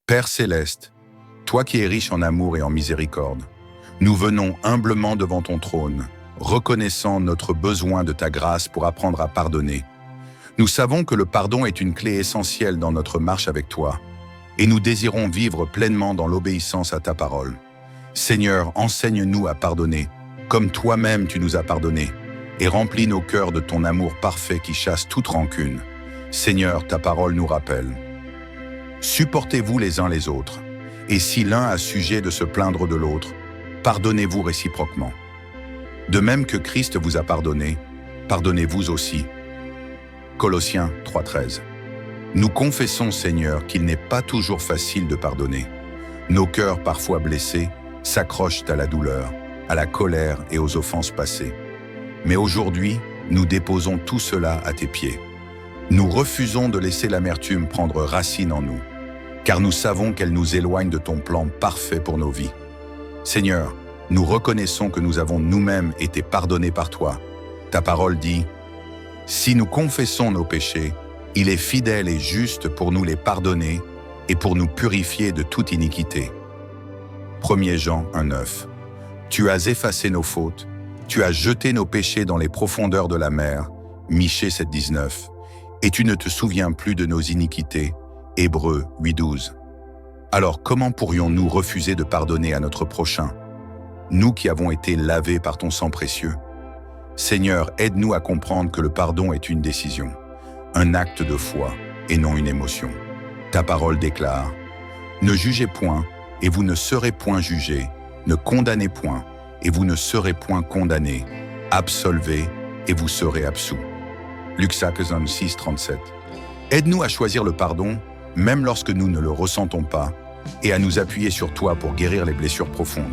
Père céleste, toi qui es riche en amour et en miséricorde, nous venons humblement devant ton trône, reconnaissant notre besoin de ta grâce pour apprendre à pardonner. Nous savons que le pardon est une clé essentielle dans notre marche avec toi, et nous désirons vivre pleinement dans l'obéissance à ta parole. Seigneur, enseigne-nous à pardonner, comme toi-même tu nous as pardonné, et remplis nos cœurs de ton amour parfait qui chasse toute rancune. Seigneur, ta parole nous rappelle. Supportez-vous les uns les autres, et si l'un a sujet de se plaindre de l'autre, pardonnez-vous réciproquement. De même que Christ vous a pardonné, pardonnez-vous aussi. Colossiens 3,13. Nous confessons, Seigneur, qu'il n'est pas toujours facile de pardonner. Nos cœurs, parfois blessés, s'accrochent à la douleur, à la colère et aux offenses passées. Mais aujourd'hui, nous déposons tout cela à tes pieds. Nous refusons de laisser l'amertume prendre racine en nous, car nous savons qu'elle nous éloigne de ton plan parfait pour nos vies. Seigneur, nous reconnaissons que nous avons nous-mêmes été pardonnés par toi. Ta parole dit, « Si nous confessons nos péchés, il est fidèle et juste pour nous les pardonner et pour nous purifier de toute iniquité. » 1 Jean 1,9. Tu as effacé nos fautes, tu as jeté nos péchés dans les profondeurs de la mer, Michée 7,19, et tu ne te souviens plus de nos iniquités, Hébreux 8,12. Alors comment pourrions-nous refuser de pardonner à notre prochain, nous qui avons été lavés par ton sang précieux? Seigneur, aide-nous à comprendre que le pardon est une décision, un acte de foi et non une émotion. Ta parole déclare, « Ne jugez point, et vous ne serez point jugés, ne condamnez point, et vous ne serez point condamnés, absolvez, et vous serez absous. » Luc 6,37. Aide-nous à choisir le pardon, même lorsque nous ne le ressentons pas, et à nous appuyer sur toi pour guérir les blessures profondes.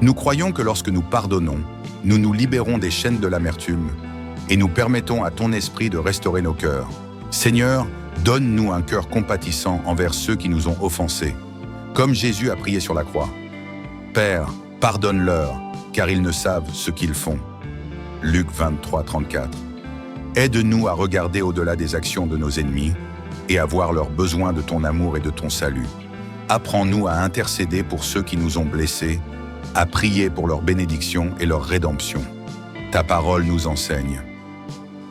Nous croyons que lorsque nous pardonnons, nous nous libérons des chaînes de l'amertume, et nous permettons à ton esprit de restaurer nos cœurs. Seigneur, donne-nous un cœur compatissant envers ceux qui nous ont offensés, comme Jésus a prié sur la croix. Père, pardonne-leur, car ils ne savent ce qu'ils font. Luc 23,34. Aide-nous à regarder au-delà des actions de nos ennemis et à voir leurs besoins de ton amour et de ton salut. Apprends-nous à intercéder pour ceux qui nous ont blessés, à prier pour leur bénédiction et leur rédemption. Ta parole nous enseigne.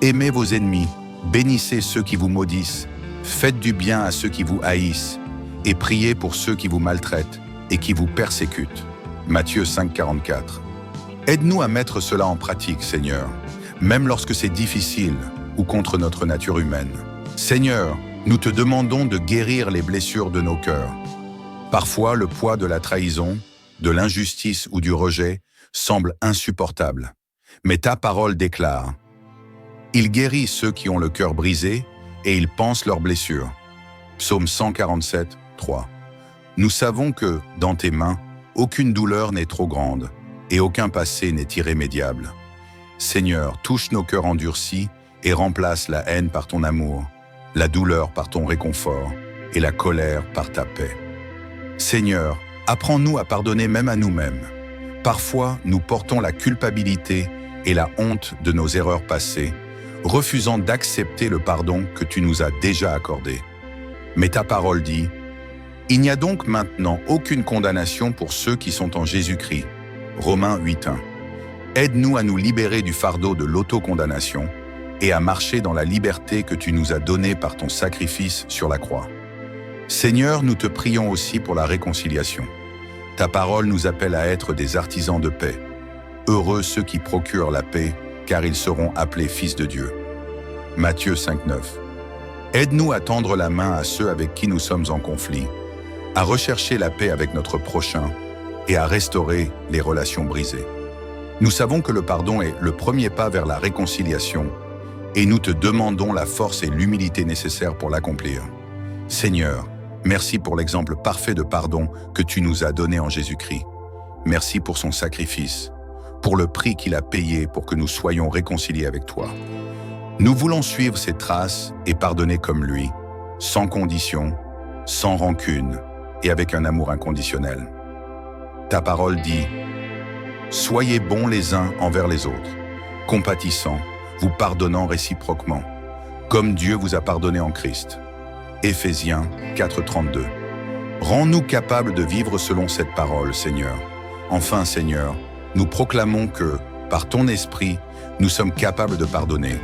Aimez vos ennemis, bénissez ceux qui vous maudissent, faites du bien à ceux qui vous haïssent, et priez pour ceux qui vous maltraitent et qui vous persécutent. Matthieu 5,44. Aide-nous à mettre cela en pratique, Seigneur, même lorsque c'est difficile ou contre notre nature humaine. Seigneur, nous te demandons de guérir les blessures de nos cœurs. Parfois, le poids de la trahison, de l'injustice ou du rejet semble insupportable. Mais ta parole déclare, « Il guérit ceux qui ont le cœur brisé et il pense leurs blessures. » Psaume 147, 3. Nous savons que, dans tes mains, aucune douleur n'est trop grande et aucun passé n'est irrémédiable. Seigneur, touche nos cœurs endurcis et remplace la haine par ton amour, la douleur par ton réconfort et la colère par ta paix. Seigneur, apprends-nous à pardonner même à nous-mêmes. Parfois, nous portons la culpabilité et la honte de nos erreurs passées, refusant d'accepter le pardon que tu nous as déjà accordé. Mais ta parole dit, « Il n'y a donc maintenant aucune condamnation pour ceux qui sont en Jésus-Christ. » Romains 8,1. Aide-nous à nous libérer du fardeau de l'autocondamnation et à marcher dans la liberté que tu nous as donnée par ton sacrifice sur la croix. Seigneur, nous te prions aussi pour la réconciliation. Ta parole nous appelle à être des artisans de paix. Heureux ceux qui procurent la paix, car ils seront appelés fils de Dieu. Matthieu 5,9. Aide-nous à tendre la main à ceux avec qui nous sommes en conflit, à rechercher la paix avec notre prochain et à restaurer les relations brisées. Nous savons que le pardon est le premier pas vers la réconciliation et nous te demandons la force et l'humilité nécessaires pour l'accomplir. Seigneur, merci pour l'exemple parfait de pardon que tu nous as donné en Jésus-Christ. Merci pour son sacrifice, pour le prix qu'il a payé pour que nous soyons réconciliés avec toi. Nous voulons suivre ses traces et pardonner comme lui, sans condition, sans rancune et avec un amour inconditionnel. Ta parole dit, « Soyez bons les uns envers les autres, compatissants, vous pardonnant réciproquement, comme Dieu vous a pardonné en Christ. » Éphésiens 4,32. Rends-nous capables de vivre selon cette parole, Seigneur. Enfin, Seigneur, nous proclamons que, par ton esprit, nous sommes capables de pardonner.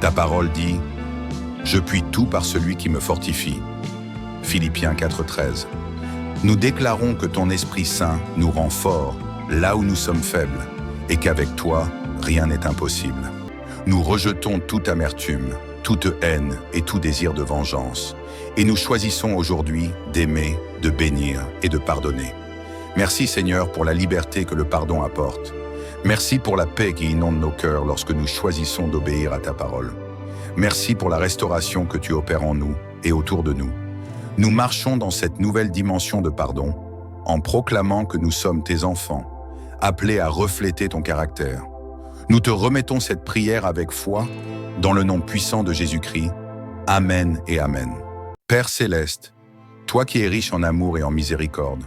Ta parole dit « Je puis tout par celui qui me fortifie ». Philippiens 4,13. Nous déclarons que ton Esprit Saint nous rend forts là où nous sommes faibles et qu'avec toi, rien n'est impossible. Nous rejetons toute amertume, toute haine et tout désir de vengeance. Et nous choisissons aujourd'hui d'aimer, de bénir et de pardonner. Merci Seigneur pour la liberté que le pardon apporte. Merci pour la paix qui inonde nos cœurs lorsque nous choisissons d'obéir à ta parole. Merci pour la restauration que tu opères en nous et autour de nous. Nous marchons dans cette nouvelle dimension de pardon en proclamant que nous sommes tes enfants, appelés à refléter ton caractère. Nous te remettons cette prière avec foi dans le nom puissant de Jésus-Christ. Amen et Amen. Père céleste, toi qui es riche en amour et en miséricorde,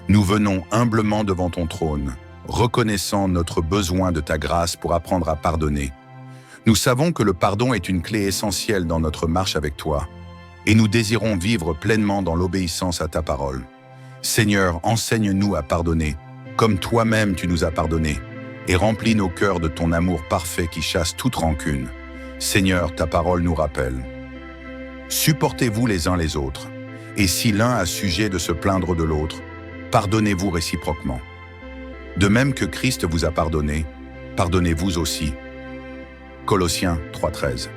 nous venons humblement devant ton trône, reconnaissant notre besoin de ta grâce pour apprendre à pardonner. Nous savons que le pardon est une clé essentielle dans notre marche avec toi, et nous désirons vivre pleinement dans l'obéissance à ta parole. Seigneur, enseigne-nous à pardonner, comme toi-même tu nous as pardonné, et remplis nos cœurs de ton amour parfait qui chasse toute rancune. Seigneur, ta parole nous rappelle. Supportez-vous les uns les autres, et si l'un a sujet de se plaindre de l'autre, pardonnez-vous réciproquement. De même que Christ vous a pardonné, pardonnez-vous aussi. Colossiens 3,13.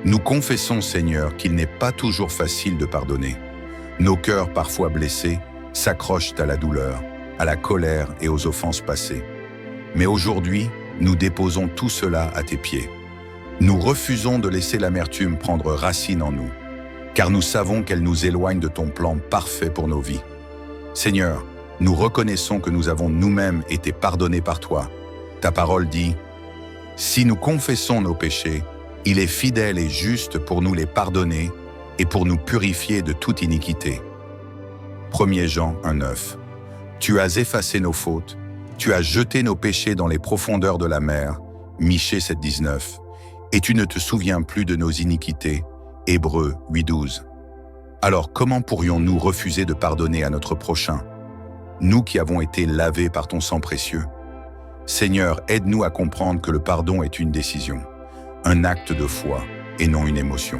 Nous confessons, Seigneur, qu'il n'est pas toujours facile de pardonner. Nos cœurs, parfois blessés, s'accrochent à la douleur, à la colère et aux offenses passées. Mais aujourd'hui, nous déposons tout cela à tes pieds. Nous refusons de laisser l'amertume prendre racine en nous, car nous savons qu'elle nous éloigne de ton plan parfait pour nos vies. Seigneur, nous reconnaissons que nous avons nous-mêmes été pardonnés par toi. Ta parole dit « Si nous confessons nos péchés, il est fidèle et juste pour nous les pardonner et pour nous purifier de toute iniquité. » 1 Jean 1,9. Tu as effacé nos fautes, tu as jeté nos péchés dans les profondeurs de la mer, Michée 7,19, et tu ne te souviens plus de nos iniquités, Hébreux 8,12. Alors comment pourrions-nous refuser de pardonner à notre prochain, nous qui avons été lavés par ton sang précieux? Seigneur, aide-nous à comprendre que le pardon est une décision, un acte de foi et non une émotion.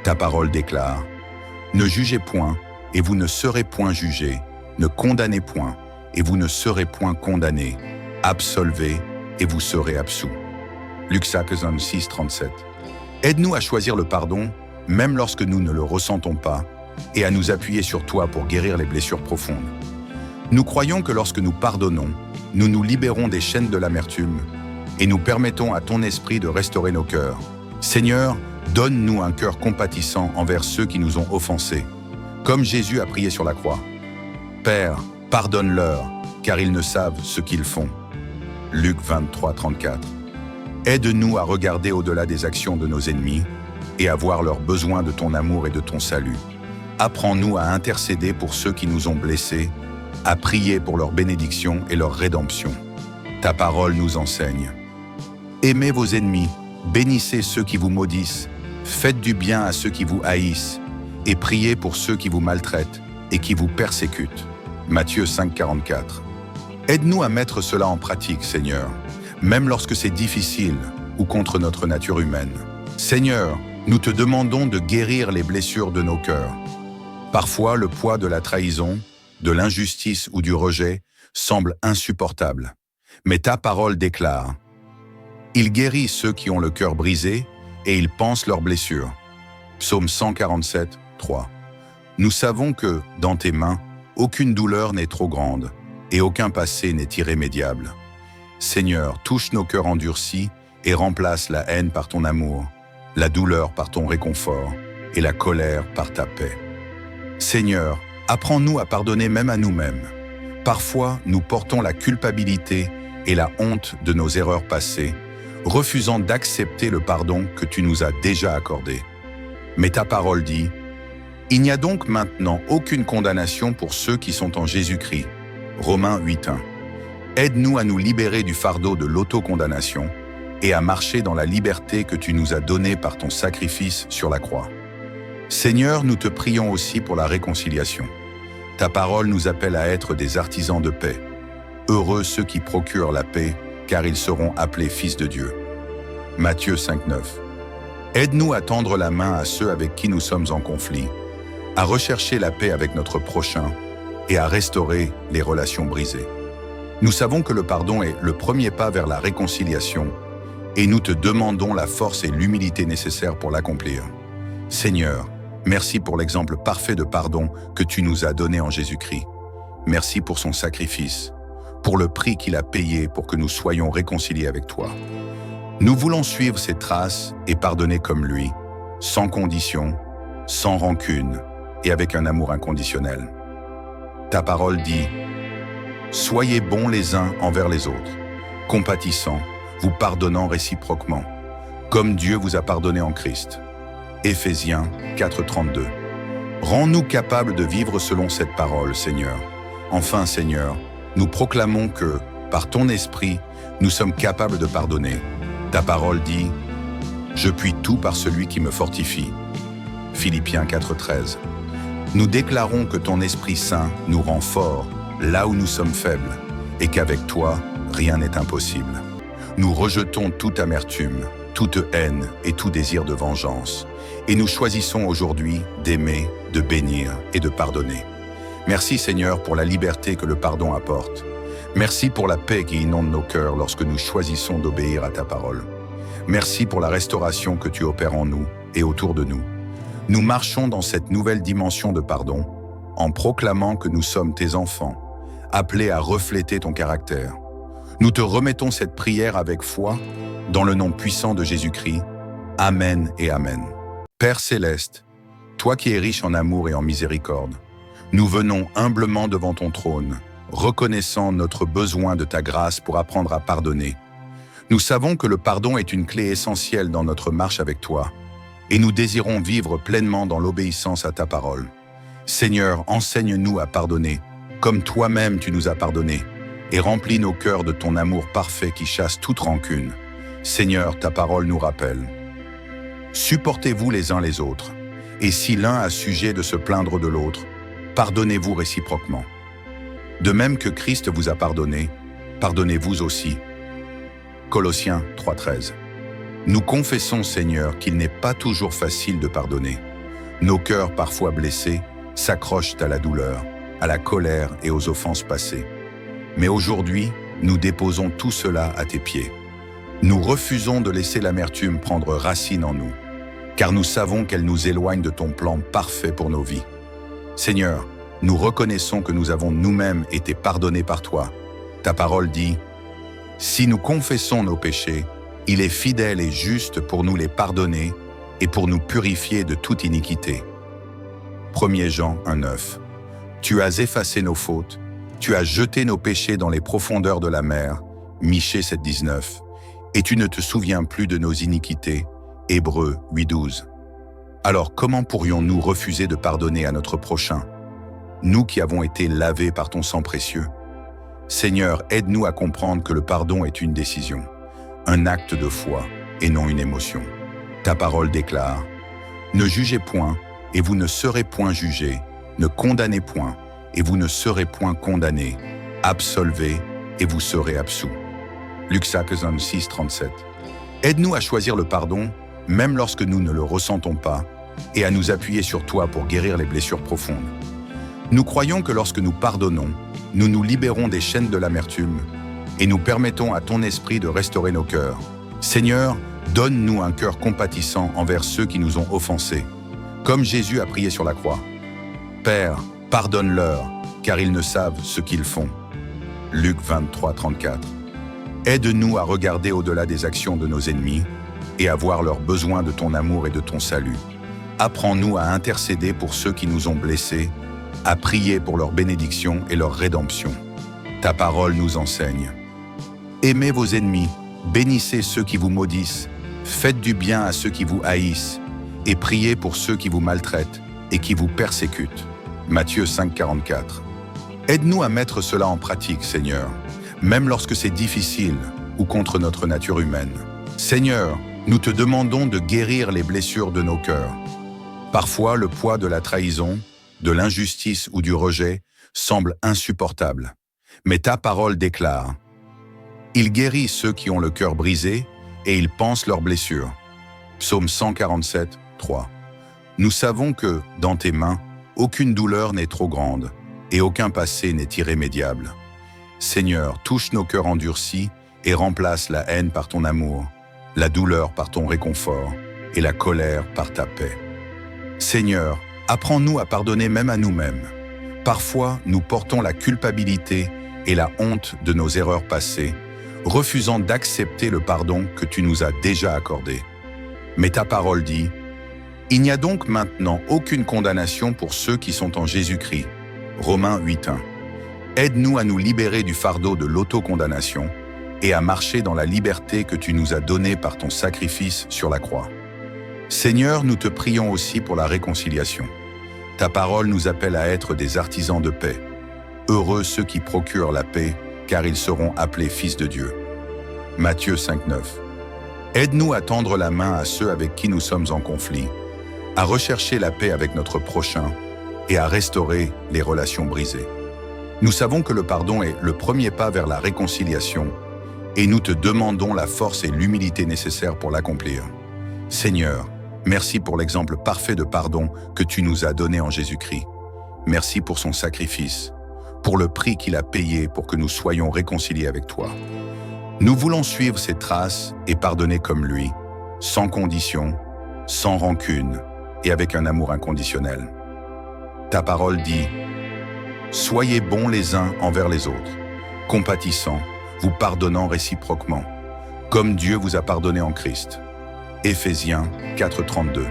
Ta parole déclare « Ne jugez point, et vous ne serez point jugés, ne condamnez point, et vous ne serez point condamnés, absolvez, et vous serez absous. » Luc 6,37. Aide-nous à choisir le pardon, même lorsque nous ne le ressentons pas, et à nous appuyer sur toi pour guérir les blessures profondes. Nous croyons que lorsque nous pardonnons, nous nous libérons des chaînes de l'amertume et nous permettons à ton esprit de restaurer nos cœurs. Seigneur, donne-nous un cœur compatissant envers ceux qui nous ont offensés, comme Jésus a prié sur la croix. Père, pardonne-leur, car ils ne savent ce qu'ils font. Luc 23,34. Aide-nous à regarder au-delà des actions de nos ennemis et à voir leurs besoins de ton amour et de ton salut. Apprends-nous à intercéder pour ceux qui nous ont blessés, à prier pour leur bénédiction et leur rédemption. Ta parole nous enseigne. Aimez vos ennemis, bénissez ceux qui vous maudissent, faites du bien à ceux qui vous haïssent, et priez pour ceux qui vous maltraitent et qui vous persécutent. Matthieu 5,44. Aide-nous à mettre cela en pratique, Seigneur, même lorsque c'est difficile ou contre notre nature humaine. Seigneur, nous te demandons de guérir les blessures de nos cœurs. Parfois, le poids de la trahison, de l'injustice ou du rejet semble insupportable. Mais ta parole déclare « Il guérit ceux qui ont le cœur brisé et il pense leurs blessures. » Psaume 147, 3. Nous savons que, dans tes mains, aucune douleur n'est trop grande et aucun passé n'est irrémédiable. Seigneur, touche nos cœurs endurcis et remplace la haine par ton amour, la douleur par ton réconfort et la colère par ta paix. Seigneur, apprends-nous à pardonner même à nous-mêmes. Parfois, nous portons la culpabilité et la honte de nos erreurs passées, refusant d'accepter le pardon que tu nous as déjà accordé. Mais ta parole dit « Il n'y a donc maintenant aucune condamnation pour ceux qui sont en Jésus-Christ. » Romains 8,1. Aide-nous à nous libérer du fardeau de l'autocondamnation et à marcher dans la liberté que tu nous as donnée par ton sacrifice sur la croix. Seigneur, nous te prions aussi pour la réconciliation. Ta parole nous appelle à être des artisans de paix. Heureux ceux qui procurent la paix, car ils seront appelés fils de Dieu. Matthieu 5,9. Aide-nous à tendre la main à ceux avec qui nous sommes en conflit, à rechercher la paix avec notre prochain et à restaurer les relations brisées. Nous savons que le pardon est le premier pas vers la réconciliation et nous te demandons la force et l'humilité nécessaires pour l'accomplir. Seigneur, merci pour l'exemple parfait de pardon que tu nous as donné en Jésus-Christ. Merci pour son sacrifice, pour le prix qu'il a payé pour que nous soyons réconciliés avec toi. Nous voulons suivre ses traces et pardonner comme lui, sans condition, sans rancune et avec un amour inconditionnel. Ta parole dit « Soyez bons les uns envers les autres, compatissants, vous pardonnant réciproquement, comme Dieu vous a pardonné en Christ. » Éphésiens 4,32. Rends-nous capables de vivre selon cette parole, Seigneur. Enfin, Seigneur, nous proclamons que, par ton esprit, nous sommes capables de pardonner. Ta parole dit « Je puis tout par celui qui me fortifie. » Philippiens 4,13. Nous déclarons que ton Esprit Saint nous rend forts là où nous sommes faibles et qu'avec toi, rien n'est impossible. Nous rejetons toute amertume, toute haine et tout désir de vengeance. Et nous choisissons aujourd'hui d'aimer, de bénir et de pardonner. Merci Seigneur pour la liberté que le pardon apporte. Merci pour la paix qui inonde nos cœurs lorsque nous choisissons d'obéir à ta parole. Merci pour la restauration que tu opères en nous et autour de nous. Nous marchons dans cette nouvelle dimension de pardon en proclamant que nous sommes tes enfants, appelés à refléter ton caractère. Nous te remettons cette prière avec foi dans le nom puissant de Jésus-Christ. Amen et Amen. Père céleste, toi qui es riche en amour et en miséricorde, nous venons humblement devant ton trône, reconnaissant notre besoin de ta grâce pour apprendre à pardonner. Nous savons que le pardon est une clé essentielle dans notre marche avec toi, et nous désirons vivre pleinement dans l'obéissance à ta parole. Seigneur, enseigne-nous à pardonner, comme toi-même tu nous as pardonné, et remplis nos cœurs de ton amour parfait qui chasse toute rancune. Seigneur, ta parole nous rappelle. Supportez-vous les uns les autres, et si l'un a sujet de se plaindre de l'autre, pardonnez-vous réciproquement. De même que Christ vous a pardonné, pardonnez-vous aussi. Colossiens 3,13. Nous confessons, Seigneur, qu'il n'est pas toujours facile de pardonner. Nos cœurs, parfois blessés, s'accrochent à la douleur, à la colère et aux offenses passées. Mais aujourd'hui, nous déposons tout cela à tes pieds. Nous refusons de laisser l'amertume prendre racine en nous, car nous savons qu'elle nous éloigne de ton plan parfait pour nos vies. Seigneur, nous reconnaissons que nous avons nous-mêmes été pardonnés par toi. Ta parole dit « Si nous confessons nos péchés, il est fidèle et juste pour nous les pardonner et pour nous purifier de toute iniquité. » 1 Jean 1,9. Tu as effacé nos fautes, tu as jeté nos péchés dans les profondeurs de la mer. Michée 7,19. Et tu ne te souviens plus de nos iniquités. Hébreux 8,12. Alors comment pourrions-nous refuser de pardonner à notre prochain, nous qui avons été lavés par ton sang précieux? Seigneur, aide-nous à comprendre que le pardon est une décision, un acte de foi et non une émotion. Ta parole déclare « Ne jugez point, et vous ne serez point jugés. Ne condamnez point, et vous ne serez point condamnés. Absolvez, et vous serez absous. » Luc 6,37. Aide-nous à choisir le pardon, même lorsque nous ne le ressentons pas, et à nous appuyer sur toi pour guérir les blessures profondes. Nous croyons que lorsque nous pardonnons, nous nous libérons des chaînes de l'amertume et nous permettons à ton esprit de restaurer nos cœurs. Seigneur, donne-nous un cœur compatissant envers ceux qui nous ont offensés, comme Jésus a prié sur la croix. Père, pardonne-leur, car ils ne savent ce qu'ils font. Luc 23,34. Aide-nous à regarder au-delà des actions de nos ennemis et à voir leurs besoins de ton amour et de ton salut. Apprends-nous à intercéder pour ceux qui nous ont blessés, à prier pour leur bénédiction et leur rédemption. Ta parole nous enseigne. Aimez vos ennemis, bénissez ceux qui vous maudissent, faites du bien à ceux qui vous haïssent, et priez pour ceux qui vous maltraitent et qui vous persécutent. Matthieu 5,44. Aide-nous à mettre cela en pratique, Seigneur, même lorsque c'est difficile ou contre notre nature humaine. Seigneur, nous te demandons de guérir les blessures de nos cœurs. Parfois, le poids de la trahison, de l'injustice ou du rejet semble insupportable. Mais ta parole déclare: il guérit ceux qui ont le cœur brisé et il panse leurs blessures. Psaume 147, 3. Nous savons que, dans tes mains, aucune douleur n'est trop grande et aucun passé n'est irrémédiable. Seigneur, touche nos cœurs endurcis et remplace la haine par ton amour, la douleur par ton réconfort et la colère par ta paix. Seigneur, apprends-nous à pardonner même à nous-mêmes. Parfois, nous portons la culpabilité et la honte de nos erreurs passées, refusant d'accepter le pardon que tu nous as déjà accordé. Mais ta parole dit: il n'y a donc maintenant aucune condamnation pour ceux qui sont en Jésus-Christ. Romains 8:1. Aide-nous à nous libérer du fardeau de l'autocondamnation et à marcher dans la liberté que tu nous as donnée par ton sacrifice sur la croix. Seigneur, nous te prions aussi pour la réconciliation. Ta parole nous appelle à être des artisans de paix. Heureux ceux qui procurent la paix, car ils seront appelés fils de Dieu. Matthieu 5:9. Aide-nous à tendre la main à ceux avec qui nous sommes en conflit, à rechercher la paix avec notre prochain et à restaurer les relations brisées. Nous savons que le pardon est le premier pas vers la réconciliation et nous te demandons la force et l'humilité nécessaires pour l'accomplir. Seigneur, merci pour l'exemple parfait de pardon que tu nous as donné en Jésus-Christ. Merci pour son sacrifice, pour le prix qu'il a payé pour que nous soyons réconciliés avec toi. Nous voulons suivre ses traces et pardonner comme lui, sans condition, sans rancune et avec un amour inconditionnel. Ta parole dit: soyez bons les uns envers les autres, compatissants, vous pardonnant réciproquement, comme Dieu vous a pardonné en Christ. Éphésiens 4:32.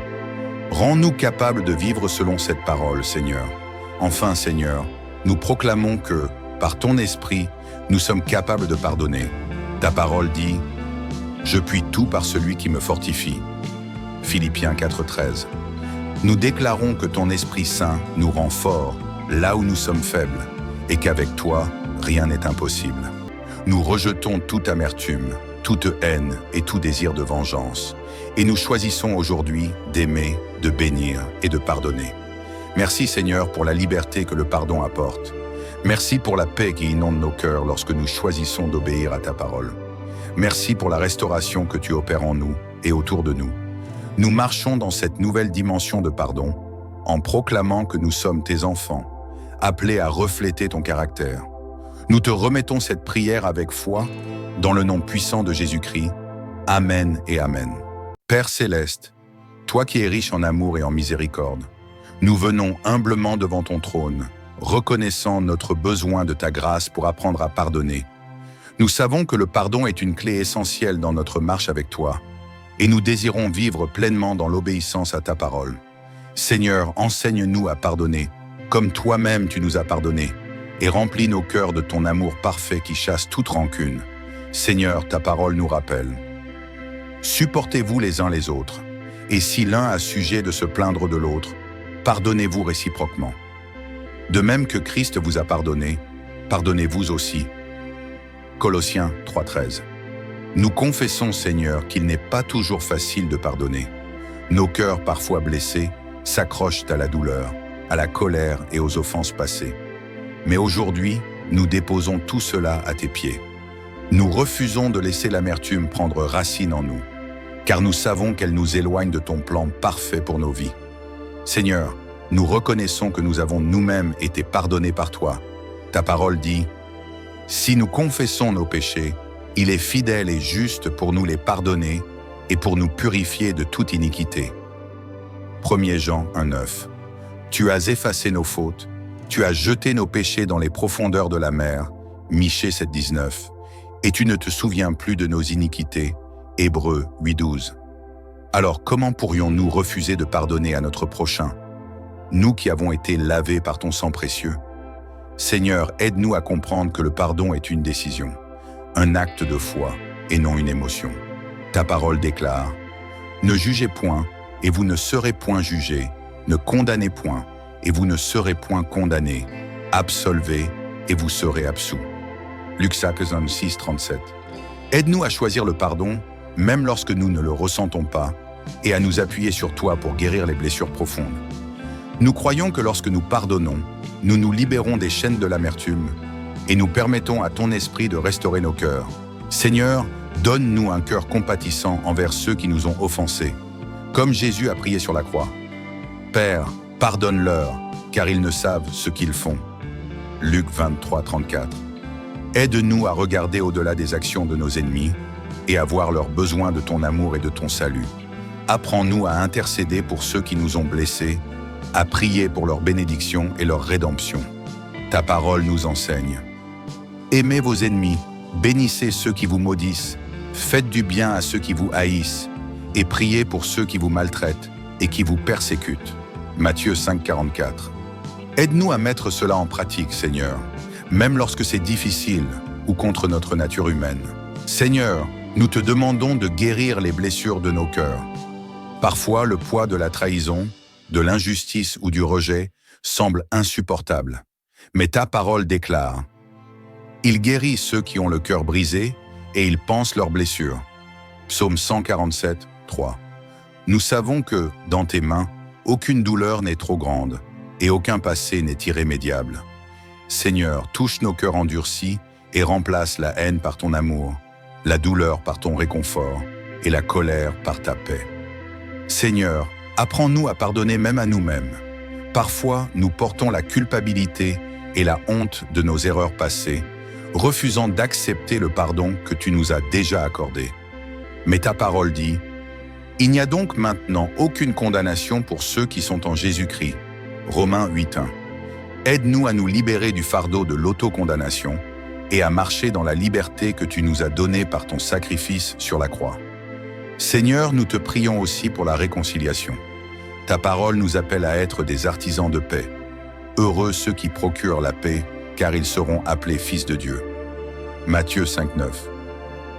Rends-nous capables de vivre selon cette parole, Seigneur. Enfin, Seigneur, nous proclamons que, par ton esprit, nous sommes capables de pardonner. Ta parole dit: je puis tout par celui qui me fortifie. Philippiens 4:13. Nous déclarons que ton Esprit Saint nous rend forts là où nous sommes faibles et qu'avec toi, rien n'est impossible. Nous rejetons toute amertume, toute haine et tout désir de vengeance. Et nous choisissons aujourd'hui d'aimer, de bénir et de pardonner. Merci Seigneur pour la liberté que le pardon apporte. Merci pour la paix qui inonde nos cœurs lorsque nous choisissons d'obéir à ta parole. Merci pour la restauration que tu opères en nous et autour de nous. Nous marchons dans cette nouvelle dimension de pardon en proclamant que nous sommes tes enfants, appelés à refléter ton caractère. Nous te remettons cette prière avec foi, dans le nom puissant de Jésus-Christ. Amen et Amen. Père céleste, toi qui es riche en amour et en miséricorde, nous venons humblement devant ton trône, reconnaissant notre besoin de ta grâce pour apprendre à pardonner. Nous savons que le pardon est une clé essentielle dans notre marche avec toi, et nous désirons vivre pleinement dans l'obéissance à ta parole. Seigneur, enseigne-nous à pardonner, comme toi-même tu nous as pardonné, et remplis nos cœurs de ton amour parfait qui chasse toute rancune. Seigneur, ta parole nous rappelle: supportez-vous les uns les autres, et si l'un a sujet de se plaindre de l'autre, pardonnez-vous réciproquement. De même que Christ vous a pardonné, pardonnez-vous aussi. Colossiens 3:13. Nous confessons, Seigneur, qu'il n'est pas toujours facile de pardonner. Nos cœurs, parfois blessés, s'accrochent à la douleur, à la colère et aux offenses passées. Mais aujourd'hui, nous déposons tout cela à tes pieds. Nous refusons de laisser l'amertume prendre racine en nous, car nous savons qu'elle nous éloigne de ton plan parfait pour nos vies. Seigneur, nous reconnaissons que nous avons nous-mêmes été pardonnés par toi. Ta parole dit: si nous confessons nos péchés, il est fidèle et juste pour nous les pardonner et pour nous purifier de toute iniquité. 1 Jean 1:9. Tu as effacé nos fautes, tu as jeté nos péchés dans les profondeurs de la mer. Michée 7:19. Et tu ne te souviens plus de nos iniquités. Hébreux 8:12. Alors comment pourrions-nous refuser de pardonner à notre prochain, nous qui avons été lavés par ton sang précieux? Seigneur, aide-nous à comprendre que le pardon est une décision, un acte de foi et non une émotion. Ta parole déclare: ne jugez point et vous ne serez point jugés, ne condamnez point et vous ne serez point condamnés, absolvez et vous serez absous. Luc 6:37. Aide-nous à choisir le pardon, même lorsque nous ne le ressentons pas, et à nous appuyer sur toi pour guérir les blessures profondes. Nous croyons que lorsque nous pardonnons, nous nous libérons des chaînes de l'amertume et nous permettons à ton esprit de restaurer nos cœurs. Seigneur, donne-nous un cœur compatissant envers ceux qui nous ont offensés, comme Jésus a prié sur la croix. Père, pardonne-leur, car ils ne savent ce qu'ils font. Luc 23, 34. Aide-nous à regarder au-delà des actions de nos ennemis et à voir leurs besoins de ton amour et de ton salut. Apprends-nous à intercéder pour ceux qui nous ont blessés, à prier pour leur bénédiction et leur rédemption. Ta parole nous enseigne. Aimez vos ennemis, bénissez ceux qui vous maudissent, faites du bien à ceux qui vous haïssent, et priez pour ceux qui vous maltraitent et qui vous persécutent. Matthieu 5, 44. Aide-nous à mettre cela en pratique, Seigneur, même lorsque c'est difficile ou contre notre nature humaine. Seigneur, nous te demandons de guérir les blessures de nos cœurs. Parfois, le poids de la trahison, de l'injustice ou du rejet semble insupportable. Mais ta parole déclare « Il guérit ceux qui ont le cœur brisé et il pense leurs blessures. » Psaume 147, 3. Nous savons que, dans tes mains, aucune douleur n'est trop grande et aucun passé n'est irrémédiable. Seigneur, touche nos cœurs endurcis et remplace la haine par ton amour, la douleur par ton réconfort et la colère par ta paix. Seigneur, apprends-nous à pardonner même à nous-mêmes. Parfois, nous portons la culpabilité et la honte de nos erreurs passées, refusant d'accepter le pardon que tu nous as déjà accordé. Mais ta parole dit « Il n'y a donc maintenant aucune condamnation pour ceux qui sont en Jésus-Christ. » Romains 8.1. Aide-nous à nous libérer du fardeau de l'autocondamnation et à marcher dans la liberté que tu nous as donnée par ton sacrifice sur la croix. Seigneur, nous te prions aussi pour la réconciliation. Ta parole nous appelle à être des artisans de paix. Heureux ceux qui procurent la paix, car ils seront appelés fils de Dieu. Matthieu 5.9.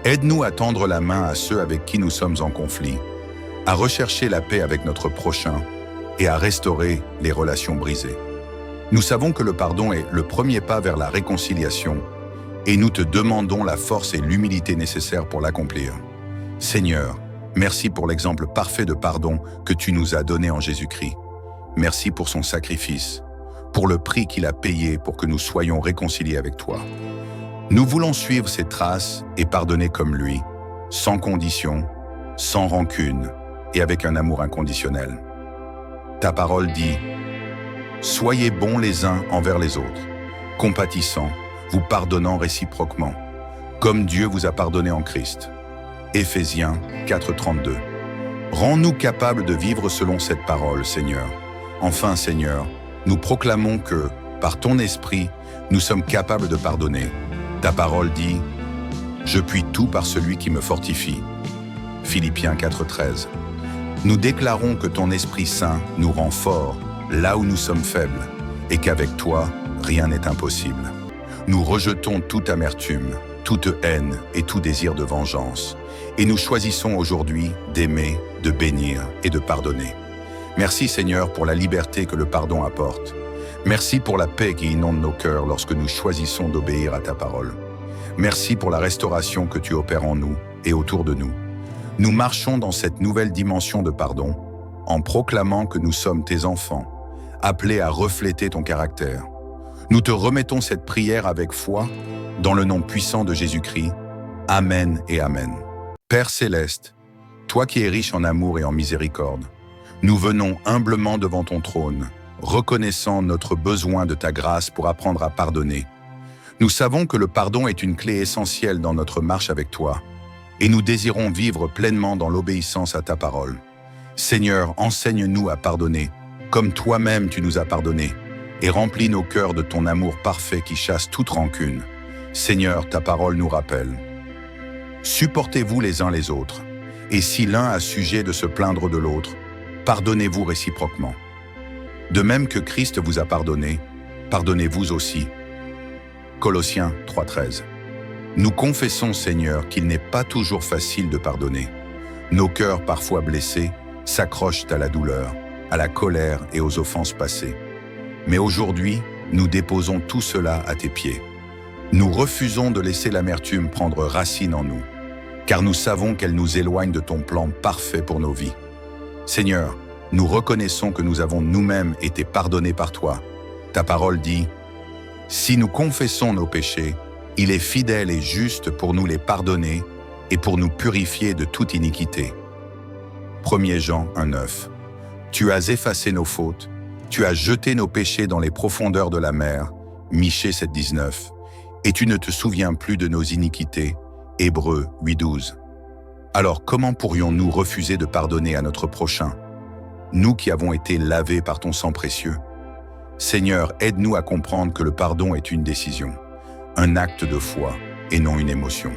Aide-nous à tendre la main à ceux avec qui nous sommes en conflit, à rechercher la paix avec notre prochain et à restaurer les relations brisées. Nous savons que le pardon est le premier pas vers la réconciliation et nous te demandons la force et l'humilité nécessaires pour l'accomplir. Seigneur, merci pour l'exemple parfait de pardon que tu nous as donné en Jésus-Christ. Merci pour son sacrifice, pour le prix qu'il a payé pour que nous soyons réconciliés avec toi. Nous voulons suivre ses traces et pardonner comme lui, sans condition, sans rancune et avec un amour inconditionnel. Ta parole dit « Soyez bons les uns envers les autres, compatissants, vous pardonnant réciproquement, comme Dieu vous a pardonné en Christ. » Éphésiens 4.32. Rends-nous capables de vivre selon cette parole, Seigneur. Enfin, Seigneur, nous proclamons que, par ton esprit, nous sommes capables de pardonner. Ta parole dit « Je puis tout par celui qui me fortifie. » Philippiens 4.13. Nous déclarons que ton Esprit Saint nous rend forts là où nous sommes faibles et qu'avec toi, rien n'est impossible. Nous rejetons toute amertume, toute haine et tout désir de vengeance. Et nous choisissons aujourd'hui d'aimer, de bénir et de pardonner. Merci Seigneur pour la liberté que le pardon apporte. Merci pour la paix qui inonde nos cœurs lorsque nous choisissons d'obéir à ta parole. Merci pour la restauration que tu opères en nous et autour de nous. Nous marchons dans cette nouvelle dimension de pardon en proclamant que nous sommes tes enfants, appelés à refléter ton caractère. Nous te remettons cette prière avec foi dans le nom puissant de Jésus-Christ. Amen et Amen. Père céleste, toi qui es riche en amour et en miséricorde, nous venons humblement devant ton trône, reconnaissant notre besoin de ta grâce pour apprendre à pardonner. Nous savons que le pardon est une clé essentielle dans notre marche avec toi, et nous désirons vivre pleinement dans l'obéissance à ta parole. Seigneur, enseigne-nous à pardonner, comme toi-même tu nous as pardonné, et remplis nos cœurs de ton amour parfait qui chasse toute rancune. Seigneur, ta parole nous rappelle. Supportez-vous les uns les autres, et si l'un a sujet de se plaindre de l'autre, pardonnez-vous réciproquement. De même que Christ vous a pardonné, pardonnez-vous aussi. Colossiens 3.13. Nous confessons, Seigneur, qu'il n'est pas toujours facile de pardonner. Nos cœurs, parfois blessés, s'accrochent à la douleur, à la colère et aux offenses passées. Mais aujourd'hui, nous déposons tout cela à tes pieds. Nous refusons de laisser l'amertume prendre racine en nous, car nous savons qu'elle nous éloigne de ton plan parfait pour nos vies. Seigneur, nous reconnaissons que nous avons nous-mêmes été pardonnés par toi, Ta parole dit, « Si nous confessons nos péchés, il est fidèle et juste pour nous les pardonner et pour nous purifier de toute iniquité. » 1 Jean 1,9. Tu as effacé nos fautes, tu as jeté nos péchés dans les profondeurs de la mer, Michée 7,19, et tu ne te souviens plus de nos iniquités, Hébreux 8,12. Alors comment pourrions-nous refuser de pardonner à notre prochain, nous qui avons été lavés par ton sang précieux? Seigneur, aide-nous à comprendre que le pardon est une décision, un acte de foi et non une émotion.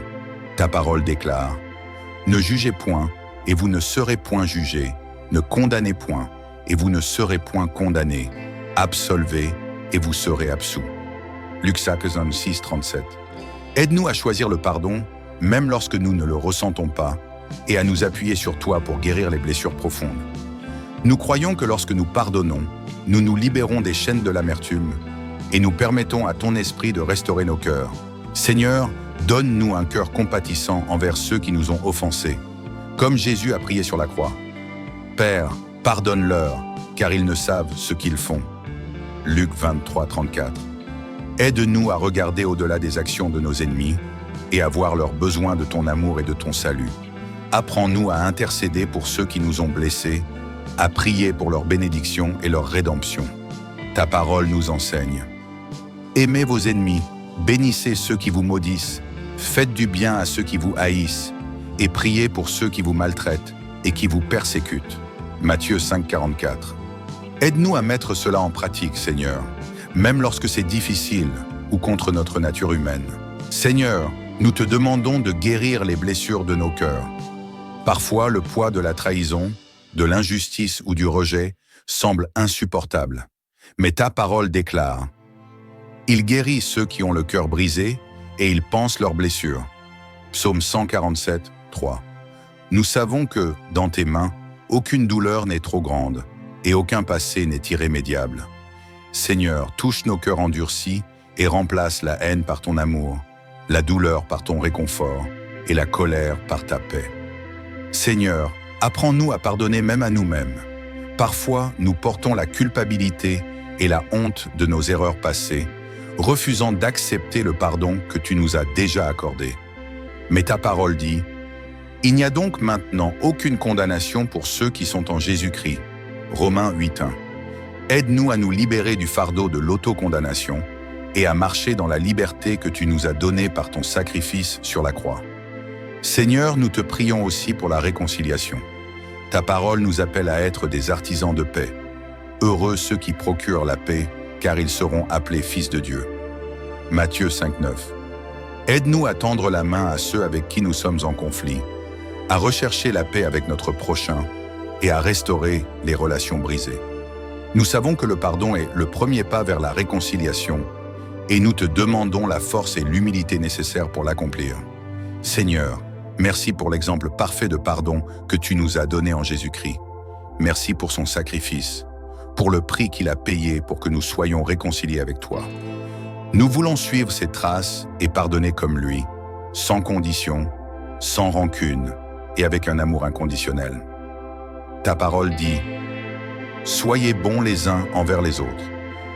Ta parole déclare, « Ne jugez point, et vous ne serez point jugés, ne condamnez point, et vous ne serez point condamnés, absolvez, et vous serez absous. » Luc 6,37. Aide-nous à choisir le pardon, même lorsque nous ne le ressentons pas, et à nous appuyer sur toi pour guérir les blessures profondes. Nous croyons que lorsque nous pardonnons, nous nous libérons des chaînes de l'amertume, et nous permettons à ton esprit de restaurer nos cœurs. Seigneur, donne-nous un cœur compatissant envers ceux qui nous ont offensés, comme Jésus a prié sur la croix. Père, pardonne-leur, car ils ne savent ce qu'ils font. Luc 23,34. Aide-nous à regarder au-delà des actions de nos ennemis et à voir leurs besoins de ton amour et de ton salut. Apprends-nous à intercéder pour ceux qui nous ont blessés, à prier pour leur bénédiction et leur rédemption. Ta parole nous enseigne. Aimez vos ennemis, bénissez ceux qui vous maudissent, faites du bien à ceux qui vous haïssent, et priez pour ceux qui vous maltraitent et qui vous persécutent. Matthieu 5,44. Aide-nous à mettre cela en pratique, Seigneur, même lorsque c'est difficile ou contre notre nature humaine. Seigneur, nous te demandons de guérir les blessures de nos cœurs. Parfois, le poids de la trahison, de l'injustice ou du rejet semble insupportable. Mais ta parole déclare, « Il guérit ceux qui ont le cœur brisé et il pense leurs blessures. » Psaume 147, 3. Nous savons que, dans tes mains, aucune douleur n'est trop grande et aucun passé n'est irrémédiable. Seigneur, touche nos cœurs endurcis et remplace la haine par ton amour, la douleur par ton réconfort et la colère par ta paix. Seigneur, apprends-nous à pardonner même à nous-mêmes. Parfois, nous portons la culpabilité et la honte de nos erreurs passées, refusant d'accepter le pardon que tu nous as déjà accordé. Mais ta parole dit, « Il n'y a donc maintenant aucune condamnation pour ceux qui sont en Jésus-Christ. » Romains 8,1. Aide-nous à nous libérer du fardeau de l'autocondamnation et à marcher dans la liberté que tu nous as donnée par ton sacrifice sur la croix. Seigneur, nous te prions aussi pour la réconciliation. Ta parole nous appelle à être des artisans de paix. Heureux ceux qui procurent la paix, car ils seront appelés fils de Dieu. Matthieu 5,9. Aide-nous à tendre la main à ceux avec qui nous sommes en conflit, à rechercher la paix avec notre prochain et à restaurer les relations brisées. Nous savons que le pardon est le premier pas vers la réconciliation et nous te demandons la force et l'humilité nécessaires pour l'accomplir. Seigneur, merci pour l'exemple parfait de pardon que tu nous as donné en Jésus-Christ. Merci pour son sacrifice, pour le prix qu'il a payé pour que nous soyons réconciliés avec toi. Nous voulons suivre ses traces et pardonner comme lui, sans condition, sans rancune et avec un amour inconditionnel. Ta parole dit, « Soyez bons les uns envers les autres,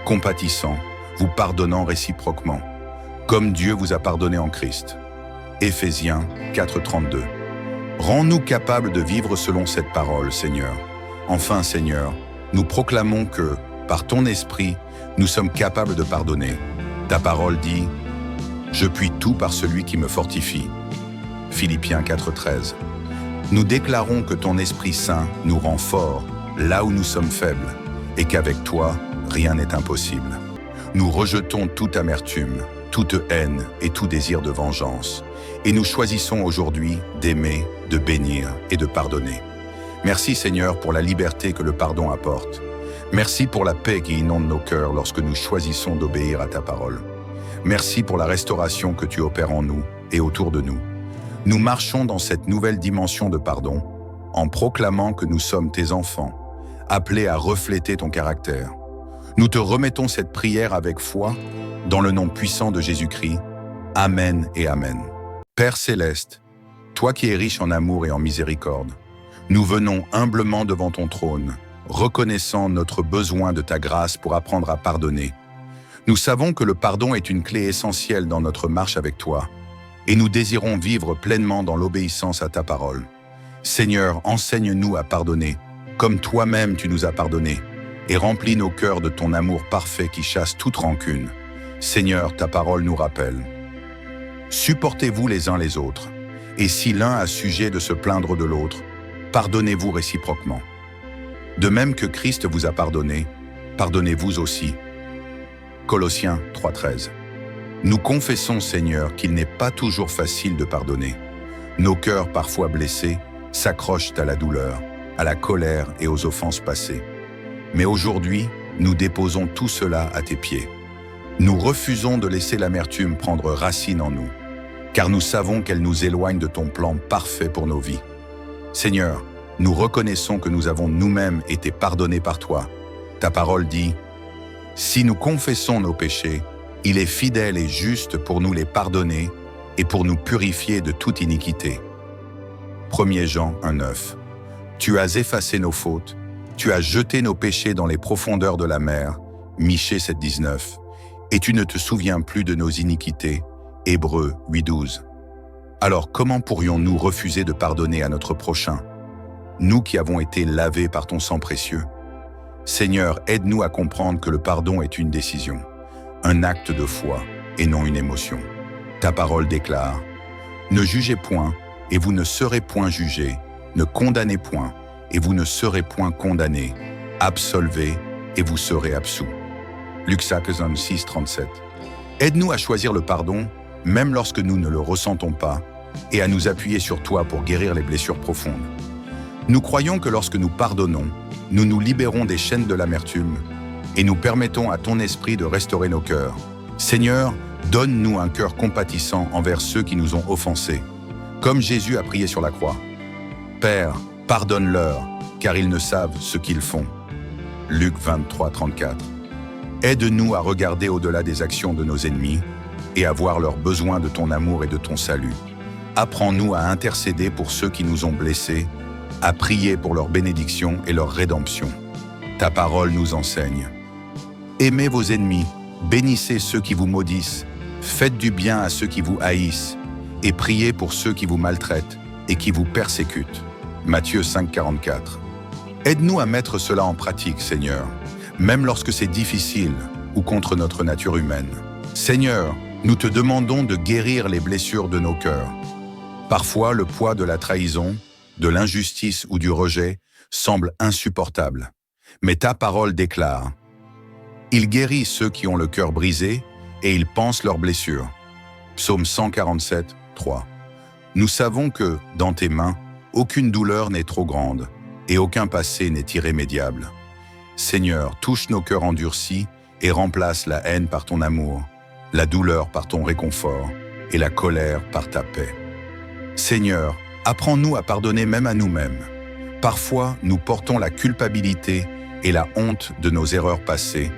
compatissants, vous pardonnant réciproquement, comme Dieu vous a pardonné en Christ. » Éphésiens 4,32. Rends-nous capables de vivre selon cette parole, Seigneur. Enfin, Seigneur, nous proclamons que, par ton esprit, nous sommes capables de pardonner. Ta parole dit, « Je puis tout par celui qui me fortifie. » Philippiens 4,13. Nous déclarons que ton Esprit Saint nous rend forts là où nous sommes faibles et qu'avec toi, rien n'est impossible. Nous rejetons toute amertume, toute haine et tout désir de vengeance. Et nous choisissons aujourd'hui d'aimer, de bénir et de pardonner. Merci Seigneur pour la liberté que le pardon apporte. Merci pour la paix qui inonde nos cœurs lorsque nous choisissons d'obéir à ta parole. Merci pour la restauration que tu opères en nous et autour de nous. Nous marchons dans cette nouvelle dimension de pardon en proclamant que nous sommes tes enfants, appelés à refléter ton caractère. Nous te remettons cette prière avec foi dans le nom puissant de Jésus-Christ. Amen et Amen. Père céleste, toi qui es riche en amour et en miséricorde, nous venons humblement devant ton trône, reconnaissant notre besoin de ta grâce pour apprendre à pardonner Nous savons que le pardon est une clé essentielle dans notre marche avec toi, et nous désirons vivre pleinement dans l'obéissance à ta parole. Seigneur, enseigne-nous à pardonner, comme toi-même tu nous as pardonné, et remplis nos cœurs de ton amour parfait qui chasse toute rancune. Seigneur, ta parole nous rappelle. Supportez-vous les uns les autres, et si l'un a sujet de se plaindre de l'autre, pardonnez-vous réciproquement. De même que Christ vous a pardonné, pardonnez-vous aussi. Colossiens 3,13. Nous confessons, Seigneur, qu'il n'est pas toujours facile de pardonner. Nos cœurs, parfois blessés, s'accrochent à la douleur, à la colère et aux offenses passées. Mais aujourd'hui, nous déposons tout cela à tes pieds. Nous refusons de laisser l'amertume prendre racine en nous, car nous savons qu'elle nous éloigne de ton plan parfait pour nos vies. Seigneur, nous reconnaissons que nous avons nous-mêmes été pardonnés par toi. Ta parole dit, « Si nous confessons nos péchés, il est fidèle et juste pour nous les pardonner et pour nous purifier de toute iniquité. » 1 Jean 1,9. Tu as effacé nos fautes, tu as jeté nos péchés dans les profondeurs de la mer, Michée 7,19, et tu ne te souviens plus de nos iniquités, Hébreux 8,12. Alors comment pourrions-nous refuser de pardonner à notre prochain, nous qui avons été lavés par ton sang précieux? Seigneur, aide-nous à comprendre que le pardon est une décision, un acte de foi et non une émotion. Ta parole déclare, « Ne jugez point, et vous ne serez point jugés, ne condamnez point, et vous ne serez point condamnés, absolvez, et vous serez absous. » Luc 6,37. Aide-nous à choisir le pardon, même lorsque nous ne le ressentons pas, et à nous appuyer sur toi pour guérir les blessures profondes. Nous croyons que lorsque nous pardonnons, nous nous libérons des chaînes de l'amertume, et nous permettons à ton esprit de restaurer nos cœurs. Seigneur, donne-nous un cœur compatissant envers ceux qui nous ont offensés, comme Jésus a prié sur la croix. Père, pardonne-leur, car ils ne savent ce qu'ils font. Luc 23,34. Aide-nous à regarder au-delà des actions de nos ennemis et à voir leurs besoins de ton amour et de ton salut. Apprends-nous à intercéder pour ceux qui nous ont blessés, à prier pour leur bénédiction et leur rédemption. Ta parole nous enseigne. Aimez vos ennemis, bénissez ceux qui vous maudissent, faites du bien à ceux qui vous haïssent, et priez pour ceux qui vous maltraitent et qui vous persécutent. Matthieu 5,44. Aide-nous à mettre cela en pratique, Seigneur, même lorsque c'est difficile ou contre notre nature humaine. Seigneur, nous te demandons de guérir les blessures de nos cœurs. Parfois, le poids de la trahison, de l'injustice ou du rejet semble insupportable. Mais ta parole déclare « Il guérit ceux qui ont le cœur brisé et il pense leurs blessures. » Psaume 147, 3. Nous savons que, dans tes mains, aucune douleur n'est trop grande et aucun passé n'est irrémédiable. Seigneur, touche nos cœurs endurcis et remplace la haine par ton amour, la douleur par ton réconfort et la colère par ta paix. Seigneur, apprends-nous à pardonner même à nous-mêmes. Parfois, nous portons la culpabilité et la honte de nos erreurs passées,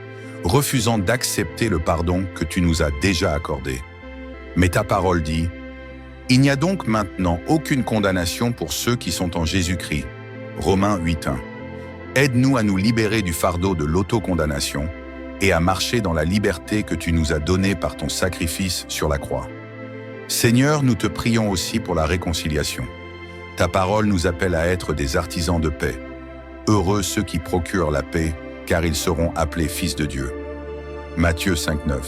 refusant d'accepter le pardon que tu nous as déjà accordé. Mais ta parole dit, « Il n'y a donc maintenant aucune condamnation pour ceux qui sont en Jésus-Christ. » Romains 8,1. Aide-nous à nous libérer du fardeau de l'autocondamnation et à marcher dans la liberté que tu nous as donnée par ton sacrifice sur la croix. Seigneur, nous te prions aussi pour la réconciliation. Ta parole nous appelle à être des artisans de paix. Heureux ceux qui procurent la paix, car ils seront appelés fils de Dieu. Matthieu 5,9.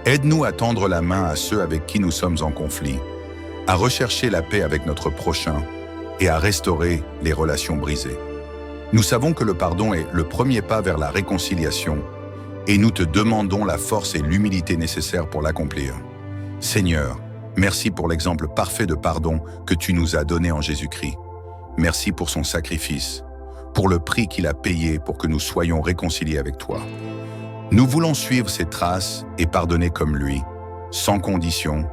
Aide-nous à tendre la main à ceux avec qui nous sommes en conflit, à rechercher la paix avec notre prochain et à restaurer les relations brisées. Nous savons que le pardon est le premier pas vers la réconciliation et nous te demandons la force et l'humilité nécessaires pour l'accomplir. Seigneur, merci pour l'exemple parfait de pardon que tu nous as donné en Jésus-Christ. Merci pour son sacrifice, pour le prix qu'il a payé pour que nous soyons réconciliés avec toi. Nous voulons suivre ses traces et pardonner comme lui, sans condition,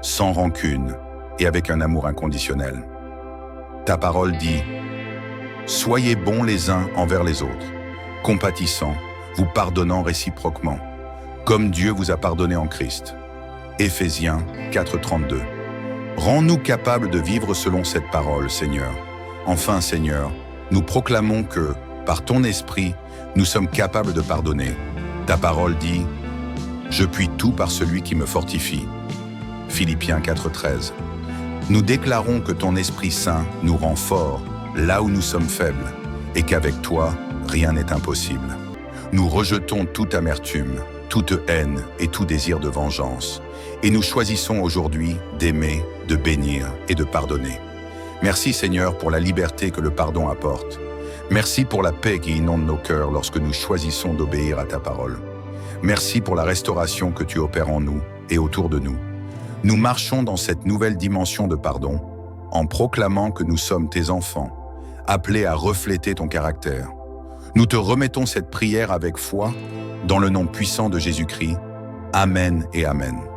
sans rancune et avec un amour inconditionnel. Ta parole dit « Soyez bons les uns envers les autres, compatissants, vous pardonnant réciproquement, comme Dieu vous a pardonné en Christ. » Éphésiens 4,32. Rends-nous capables de vivre selon cette parole, Seigneur. Enfin, Seigneur, nous proclamons que, par ton esprit, nous sommes capables de pardonner. Ta parole dit Je puis tout par celui qui me fortifie. Philippiens 4,13. Nous déclarons que ton Esprit Saint nous rend forts là où nous sommes faibles et qu'avec toi, rien n'est impossible. Nous rejetons toute amertume, toute haine et tout désir de vengeance. Et nous choisissons aujourd'hui d'aimer, de bénir et de pardonner. Merci Seigneur pour la liberté que le pardon apporte. Merci pour la paix qui inonde nos cœurs lorsque nous choisissons d'obéir à ta parole. Merci pour la restauration que tu opères en nous et autour de nous. Nous marchons dans cette nouvelle dimension de pardon en proclamant que nous sommes tes enfants, appelés à refléter ton caractère. Nous te remettons cette prière avec foi, dans le nom puissant de Jésus-Christ. Amen et Amen.